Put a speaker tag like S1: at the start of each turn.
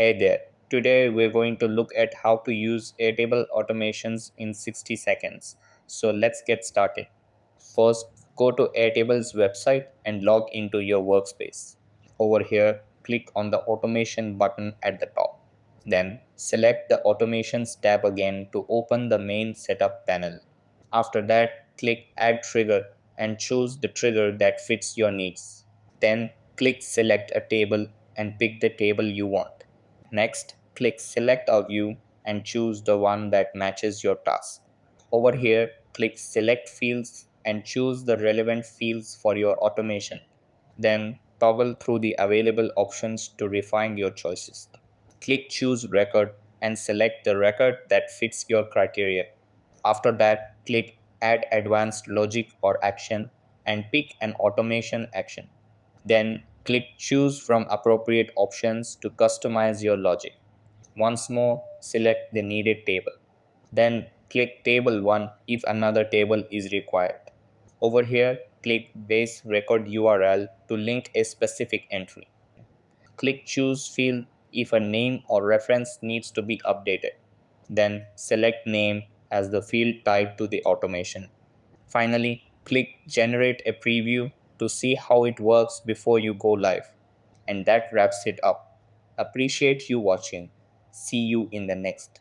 S1: Hey there. Today we're going to look at how to use Airtable automations in 60 seconds. So let's get started. First, go to Airtable's website and log into your workspace. Over here, click on the automation button at the top. Then select the automations tab again to open the main setup panel. After that, click Add Trigger and choose the trigger that fits your needs. Then click Select a table and pick the table you want. Next, click Select a view and choose the one that matches your task. Over here, click Select Fields and choose the relevant fields for your automation. Then toggle through the available options to refine your choices. Click Choose Record and select the record that fits your criteria. After that, click Add Advanced Logic or Action and pick an automation action. Then click Choose from appropriate options to customize your logic. Once more, select the needed table. Then click Table 1 if another table is required. Over here, click Base Record URL to link a specific entry. Click Choose Field if a name or reference needs to be updated. Then select Name as the field tied to the automation. Finally, click Generate a preview to see how it works before you go live. And that wraps it up. Appreciate you watching. See you in the next.